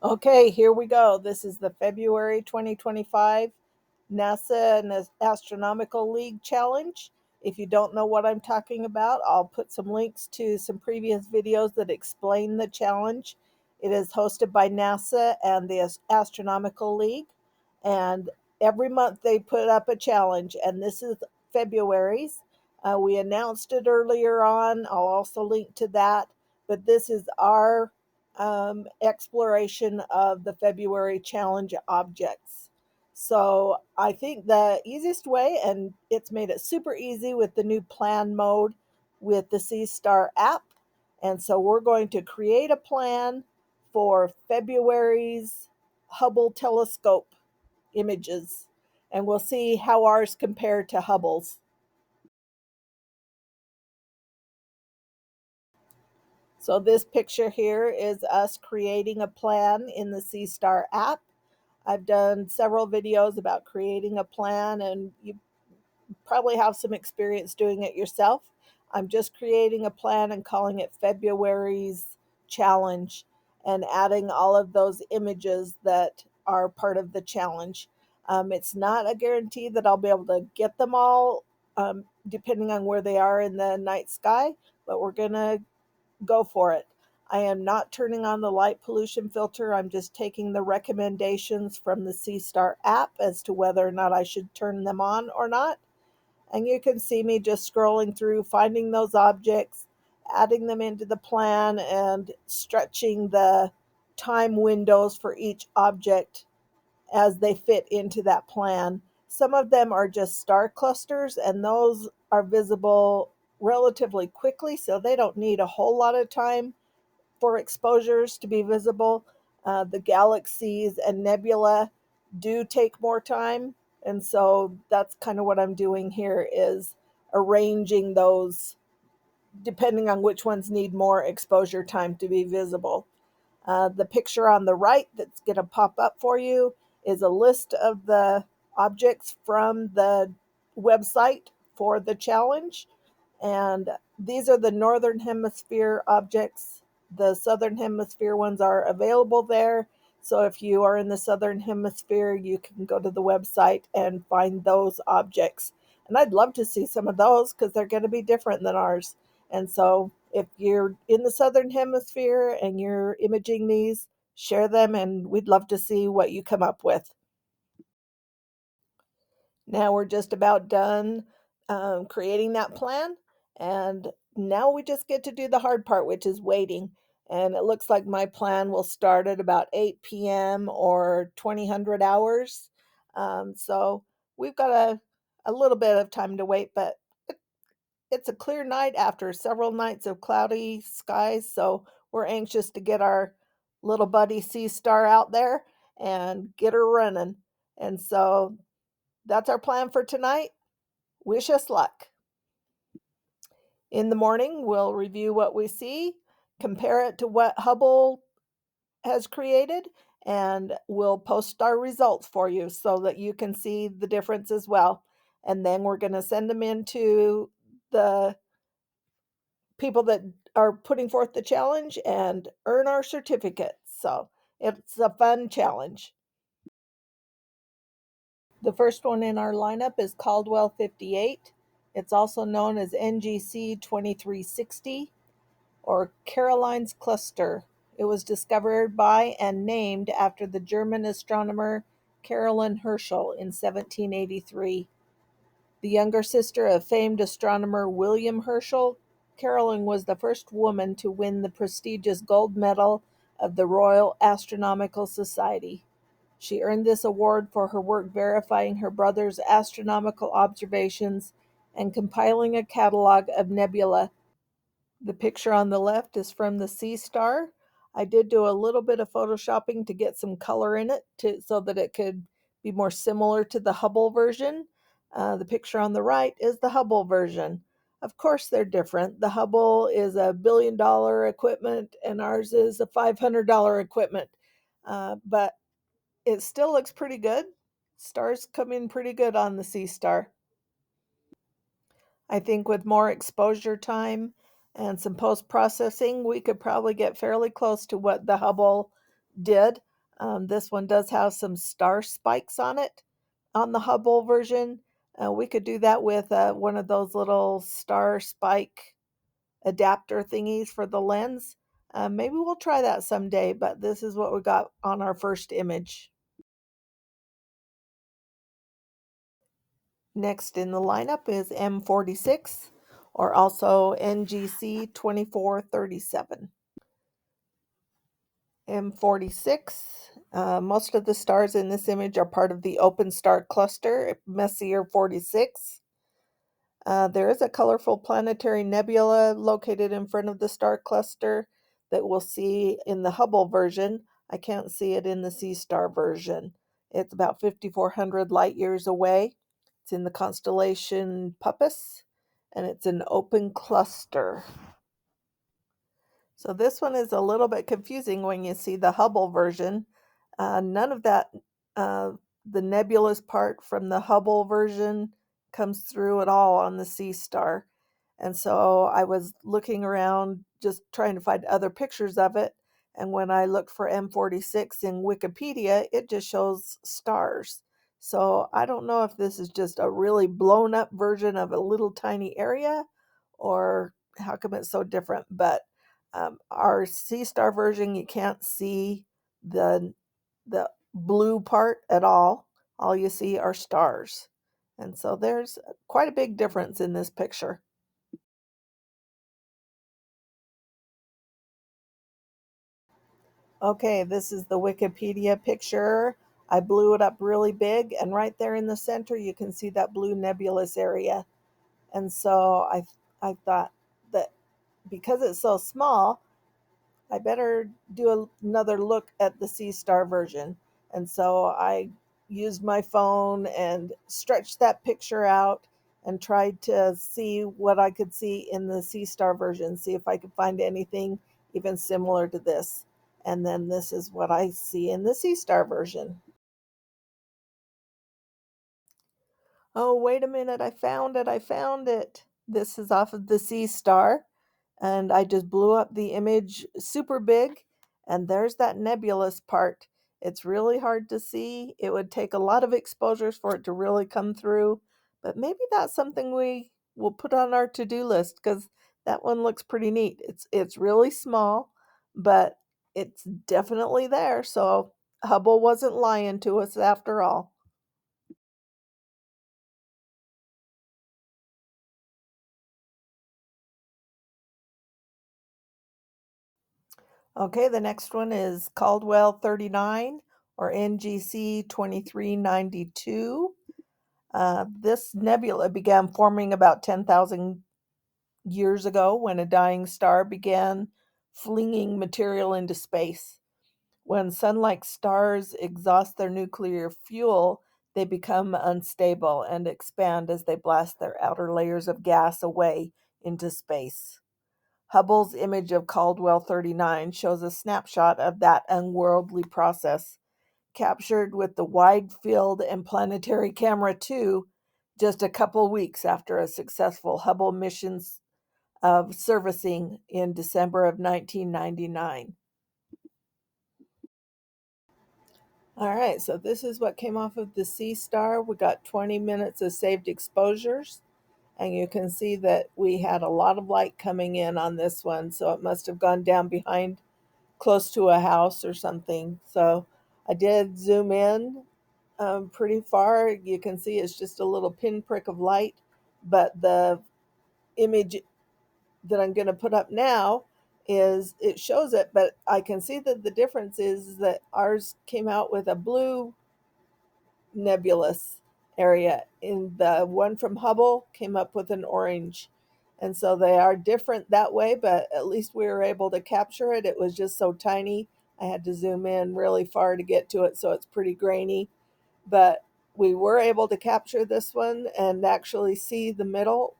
Okay, here we go. This is the February 2025 NASA and the Astronomical League Challenge. If you don't know what I'm talking about, I'll put some links to some previous videos that explain the challenge. It is hosted by NASA and the Astronomical League, and every month they put up a challenge, and this is February's. We announced it earlier on. I'll also link to that, but this is our exploration of the February challenge objects. So I think the easiest way, and it's made it super easy with the new plan mode with the Sea Star app. And so we're going to create a plan for February's Hubble telescope images, and we'll see how ours compare to Hubble's. So this picture here is us creating a plan in the Sea Star app. I've done several videos about creating a plan, and you probably have some experience doing it yourself. I'm just creating a plan and calling it February's challenge and adding all of those images that are part of the challenge. It's not a guarantee that I'll be able to get them all, depending on where they are in the night sky, but we're going to go for it. I am not turning on the light pollution filter. I'm just taking the recommendations from the Sea Star app as to whether or not I should turn them on or not. And you can see me just scrolling through, finding those objects, adding them into the plan, and stretching the time windows for each object as they fit into that plan. Some of them are just star clusters, and those are visible relatively quickly, so they don't need a whole lot of time for exposures to be visible. The galaxies and nebula do take more time, and so that's kind of what I'm doing here is arranging those depending on which ones need more exposure time to be visible. The picture on the right that's going to pop up for you is a list of the objects from the website for the challenge. And these are the Northern Hemisphere objects. The Southern Hemisphere ones are available there. So if you are in the Southern Hemisphere, you can go to the website and find those objects. And I'd love to see some of those because they're going to be different than ours. And so if you're in the Southern Hemisphere and you're imaging these, share them and we'd love to see what you come up with. Now we're just about done creating that plan. And now we just get to do the hard part, which is waiting. And it looks like my plan will start at about 8 p.m. or 2000 hours. So we've got a little bit of time to wait, but it's a clear night after several nights of cloudy skies. So we're anxious to get our little buddy Sea Star out there and get her running. And so that's our plan for tonight. Wish us luck. In the morning, we'll review what we see, compare it to what Hubble has created, and we'll post our results for you so that you can see the difference as well. And then we're going to send them into the people that are putting forth the challenge and earn our certificates. So it's a fun challenge. The first one in our lineup is Caldwell 58. It's also known as NGC 2360 or Caroline's Cluster. It was discovered by and named after the German astronomer Caroline Herschel in 1783. The younger sister of famed astronomer William Herschel, Caroline was the first woman to win the prestigious gold medal of the Royal Astronomical Society. She earned this award for her work verifying her brother's astronomical observations and compiling a catalog of nebulae. The picture on the left is from the Sea Star. I did do a little bit of photoshopping to get some color in it so that it could be more similar to the Hubble version. The picture on the right is the Hubble version. Of course, they're different. The Hubble is a $1 billion equipment, and ours is a $500 equipment. But it still looks pretty good. Stars come in pretty good on the Sea Star. I think with more exposure time and some post processing, we could probably get fairly close to what the Hubble did. This one does have some star spikes on it on the Hubble version. We could do that with one of those little star spike adapter thingies for the lens. Maybe we'll try that someday, but this is what we got on our first image. Next in the lineup is M46, or also NGC 2437. M46. Most of the stars in this image are part of the open star cluster, Messier 46. There is a colorful planetary nebula located in front of the star cluster that we'll see in the Hubble version. I can't see it in the C-star version. It's about 5,400 light years away. It's in the constellation Puppis, and it's an open cluster. So this one is a little bit confusing when you see the Hubble version. None of that, uh, the nebulous part from the Hubble version comes through at all on the C star. And so I was looking around just trying to find other pictures of it. And when I looked for M46 in Wikipedia, it just shows stars. So I don't know if this is just a really blown up version of a little tiny area or how come it's so different. But our C star version, you can't see the the blue part at all. All you see are stars. And so there's quite a big difference in this picture. Okay, this is the Wikipedia picture. I blew it up really big, and right there in the center, you can see that blue nebulous area. And so I thought that because it's so small, I better do another look at the C star version. And so I used my phone and stretched that picture out and tried to see what I could see in the C star version, see if I could find anything even similar to this. And then this is what I see in the C star version. Oh, wait a minute, I found it, I found it. This is off of the C star, and I just blew up the image super big, and there's that nebulous part. It's really hard to see. It would take a lot of exposures for it to really come through, but maybe that's something we will put on our to-do list because that one looks pretty neat. It's really small, but it's definitely there, so Hubble wasn't lying to us after all. Okay, the next one is Caldwell 39 or NGC 2392. This nebula began forming about 10,000 years ago when a dying star began flinging material into space. When sun like stars exhaust their nuclear fuel, they become unstable and expand as they blast their outer layers of gas away into space. Hubble's image of Caldwell 39 shows a snapshot of that unworldly process, captured with the Wide Field and Planetary Camera 2 just a couple weeks after a successful Hubble missions of servicing in December of 1999. All right, so this is what came off of the C star. We got 20 minutes of saved exposures, and you can see that we had a lot of light coming in on this one, so it must have gone down behind close to a house or something. So I did zoom in pretty far. You can see it's just a little pinprick of light, but the image that I'm going to put up now is it shows it, but I can see that the difference is that ours came out with a blue nebulous area. In the one from Hubble came up with an orange. And so they are different that way, but at least we were able to capture it. It was just so tiny. I had to zoom in really far to get to it, so it's pretty grainy. But we were able to capture this one and actually see the middle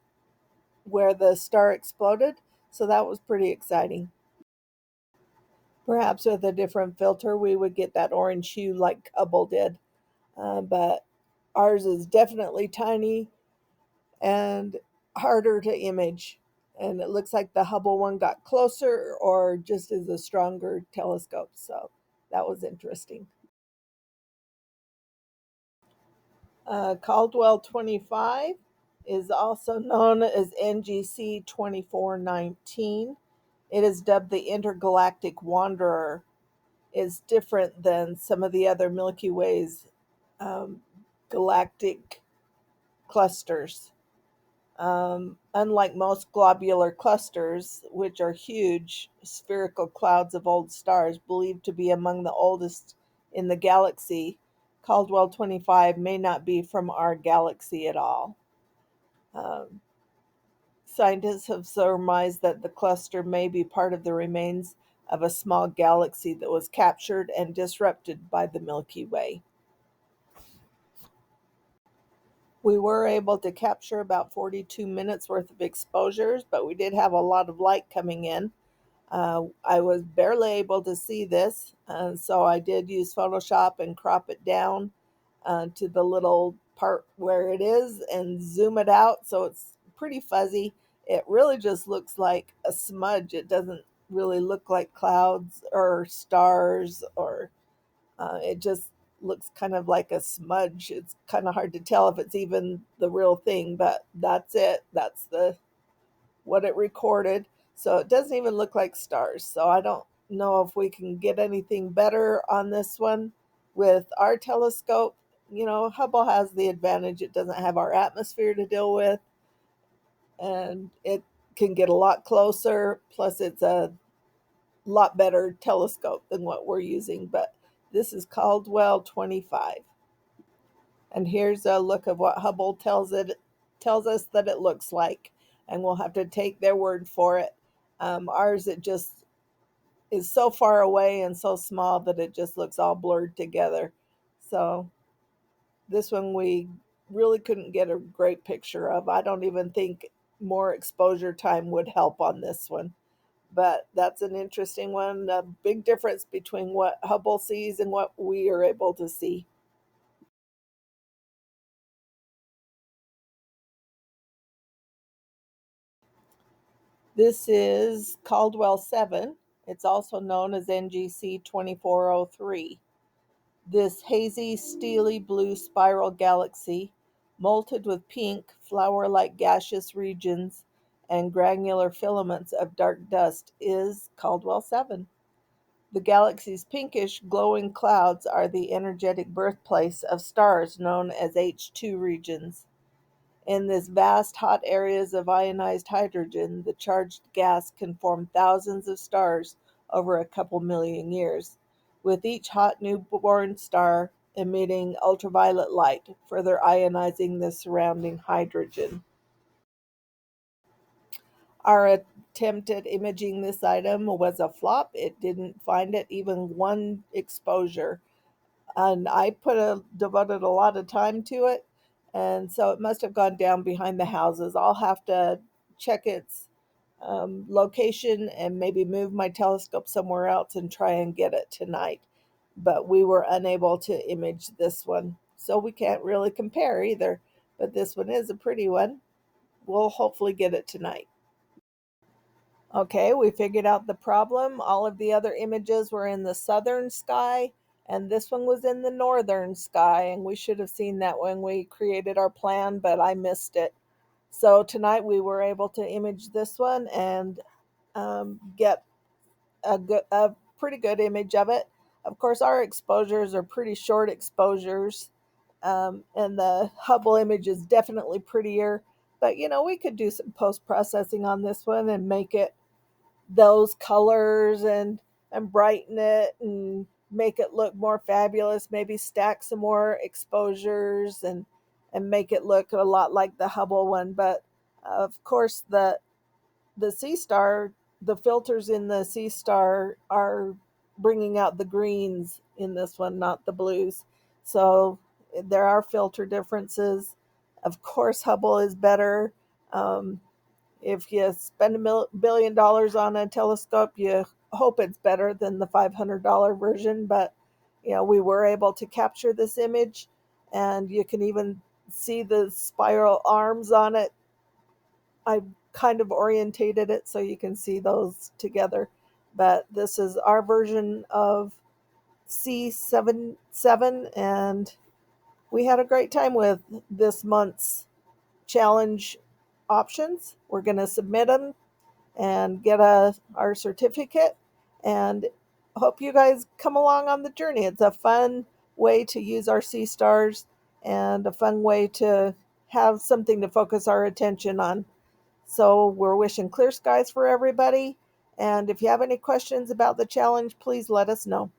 where the star exploded. So that was pretty exciting. Perhaps with a different filter, we would get that orange hue like Hubble did. But ours is definitely tiny and harder to image. And it looks like the Hubble one got closer or just is a stronger telescope. So that was interesting. Caldwell 25 is also known as NGC 2419. It is dubbed the Intergalactic Wanderer. Is different than some of the other Milky Way's um, galactic clusters. Unlike most globular clusters, which are huge spherical clouds of old stars believed to be among the oldest in the galaxy, Caldwell 25 may not be from our galaxy at all. Um, Scientists have surmised that the cluster may be part of the remains of a small galaxy that was captured and disrupted by the Milky Way. We were able to capture about 42 minutes worth of exposures, but we did have a lot of light coming in. I was barely able to see this, so I did use Photoshop and crop it down to the little part where it is and zoom it out so it's pretty fuzzy. It really just looks like a smudge. It doesn't really look like clouds or stars, or it just looks kind of like a smudge. It's kind of hard to tell if it's even the real thing, but that's it. That's the what it recorded. So it doesn't even look like stars. So I don't know if we can get anything better on this one with our telescope. You know, Hubble has the advantage it doesn't have our atmosphere to deal with, and it can get a lot closer. Plus, it's a lot better telescope than what we're using. But this is Caldwell 25. And here's a look of what Hubble tells us that it looks like, and we'll have to take their word for it. Ours, it just is so far away and so small that it just looks all blurred together. So this one we really couldn't get a great picture of. I don't even think more exposure time would help on this one. But that's an interesting one. A big difference between what Hubble sees and what we are able to see. This is Caldwell 7. It's also known as NGC 2403. This hazy, steely blue spiral galaxy, molted with pink, flower like gaseous regions and granular filaments of dark dust, is Caldwell 7. The galaxy's pinkish, glowing clouds are the energetic birthplace of stars known as H2 regions. In this vast, hot areas of ionized hydrogen, the charged gas can form thousands of stars over a couple million years, with each hot newborn star emitting ultraviolet light, further ionizing the surrounding hydrogen. Our attempt at imaging this item was a flop. It didn't find it even one exposure, and I devoted a lot of time to it, and so it must have gone down behind the houses. I'll have to check its location and maybe move my telescope somewhere else and try and get it tonight. But we were unable to image this one, so we can't really compare either. But this one is a pretty one. We'll hopefully get it tonight. Okay, we figured out the problem. All of the other images were in the southern sky, and this one was in the northern sky, and we should have seen that when we created our plan, but I missed it. So tonight we were able to image this one and get a pretty good image of it. Of course, our exposures are pretty short exposures, and the Hubble image is definitely prettier. But you know, we could do some post processing on this one and make it those colors and brighten it and make it look more fabulous, maybe stack some more exposures and make it look a lot like the Hubble one. But of course the Sea Star, the filters in the Sea Star are bringing out the greens in this one, not the blues. So there are filter differences. Of course Hubble is better. um, if you spend $1 billion on a telescope, you hope it's better than the $500 version. But you know, we were able to capture this image, and you can even see the spiral arms on it. I kind of orientated it so you can see those together. But this is our version of C77, and we had a great time with this month's challenge options. We're going to submit them and get our certificate, and hope you guys come along on the journey. It's a fun way to use our sea stars and a fun way to have something to focus our attention on. So we're wishing clear skies for everybody, and if you have any questions about the challenge, please let us know.